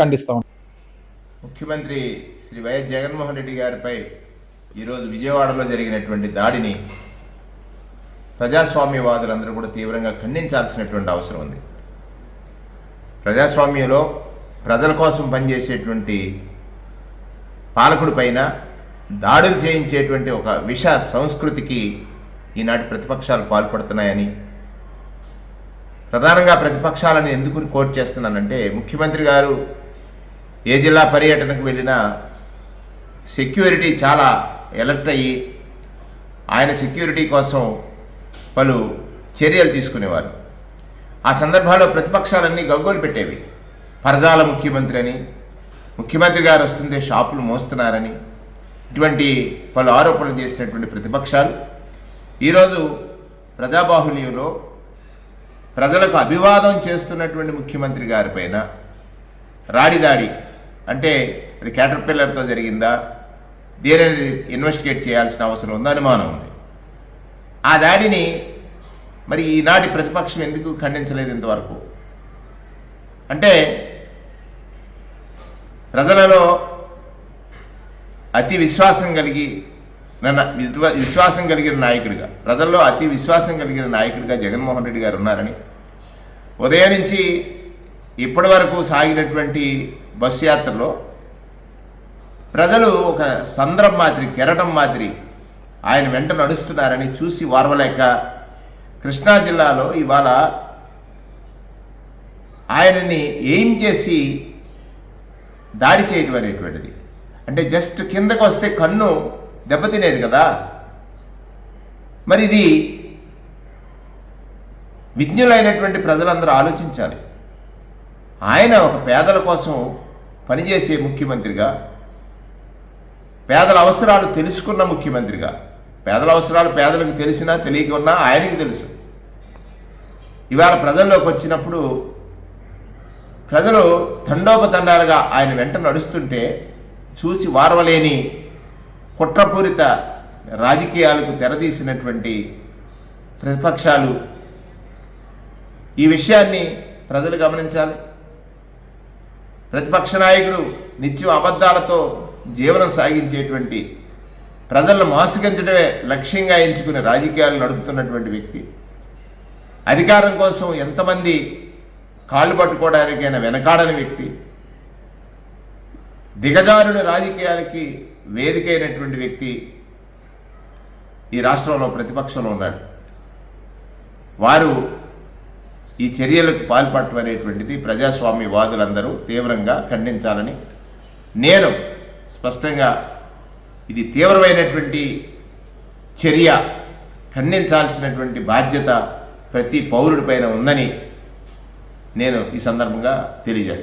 ఖండిస్తాం. ముఖ్యమంత్రి శ్రీ వైఎస్ జగన్మోహన్ రెడ్డి గారిపై ఈరోజు విజయవాడలో జరిగినటువంటి దాడిని ప్రజాస్వామ్యవాదులందరూ కూడా తీవ్రంగా ఖండించాల్సినటువంటి అవసరం ఉంది. ప్రజాస్వామ్యంలో ప్రజల కోసం పనిచేసేటువంటి పాలకుడి పైన దాడులు చేయించేటువంటి ఒక విష సంస్కృతికి ఈనాటి ప్రతిపక్షాలు పాల్పడుతున్నాయని, ప్రధానంగా ప్రతిపక్షాలను ఎందుకు కోట్ చేస్తున్నానంటే, ముఖ్యమంత్రి గారు ఏ జిల్లా పర్యటనకు వెళ్ళినా సెక్యూరిటీ చాలా ఎలర్ట్ అయ్యి ఆయన సెక్యూరిటీ కోసం పలు చర్యలు తీసుకునేవారు. ఆ సందర్భాల్లో ప్రతిపక్షాలన్నీ గగ్గోలు పెట్టేవి. పరదాల ముఖ్యమంత్రి అని, ముఖ్యమంత్రి గారు వస్తుంటే షాపులు మోస్తున్నారని, ఇటువంటి పలు ఆరోపణలు చేసినటువంటి ప్రతిపక్షాలు ఈరోజు ప్రజాబాహుల్యంలో ప్రజలకు అభివాదం చేస్తున్నటువంటి ముఖ్యమంత్రి గారిపైన రాడిదాడి అంటే అది క్యాటర్పిల్లర్తో జరిగిందా, దేనిది ఇన్వెస్టిగేట్ చేయాల్సిన అవసరం ఉందా అనుమానం ఉంది. ఆ దాడిని మరి ఈనాటి ప్రతిపక్షం ఎందుకు ఖండించలేదు ఇంతవరకు? అంటే ప్రజలలో అతి విశ్వాసం కలిగిన నాయకుడిగా, ప్రజల్లో అతి విశ్వాసం కలిగిన నాయకుడిగా జగన్మోహన్ రెడ్డి గారు ఉన్నారని, ఉదయం నుంచి ఇప్పటి వరకు సాగినటువంటి బస్సు యాత్రలో ప్రజలు ఒక సంద్రం మాదిరి, కెరటం మాదిరి ఆయన వెంట నడుస్తున్నారని చూసి వారవలేక కృష్ణా జిల్లాలో ఇవాళ ఆయనని ఏం చేసి దాడి చేయడం అనేటువంటిది, అంటే జస్ట్ కిందకు వస్తే కన్ను దెబ్బతినేది కదా. మరి ఇది విజ్ఞులైనటువంటి ప్రజలందరూ ఆలోచించాలి. ఆయన ఒక పేదల కోసం పనిచేసే ముఖ్యమంత్రిగా, పేదల అవసరాలు తెలుసుకున్న ముఖ్యమంత్రిగా, పేదల అవసరాలు పేదలకు తెలిసినా తెలియకున్నా ఆయనకి తెలుసు. ఇవాళ ప్రజల్లోకి వచ్చినప్పుడు ప్రజలు తండోపతండాలుగా ఆయన వెంట నడుస్తుంటే చూసి వారవలేని కుట్రపూరిత రాజకీయాలకు తెరదీసినటువంటి ప్రతిపక్షాలు ఈ విషయాన్ని ప్రజలు గమనించాలి. ప్రతిపక్ష నాయకుడు నిత్యం అబద్ధాలతో జీవనం సాగించేటువంటి, ప్రజలను మోసగించడమే లక్ష్యంగా ఎంచుకుని రాజకీయాలు నడుపుతున్నటువంటి వ్యక్తి, అధికారం కోసం ఎంతమంది కాళ్ళు పట్టుకోవడానికైనా వెనకాడని వ్యక్తి, దిగజారుడు రాజకీయాలకి వేదికైనటువంటి వ్యక్తి ఈ రాష్ట్రంలో ప్రతిపక్షంలో ఉన్నాడు. వారు ఈ చర్యలకు పాల్పడటం అనేటువంటిది ప్రజాస్వామ్యవాదులందరూ తీవ్రంగా ఖండించాలని, నేను స్పష్టంగా ఇది తీవ్రమైనటువంటి చర్య, ఖండించాల్సినటువంటి బాధ్యత ప్రతి పౌరుడిపైన ఉందని నేను ఈ సందర్భంగా తెలియజేస్తాను.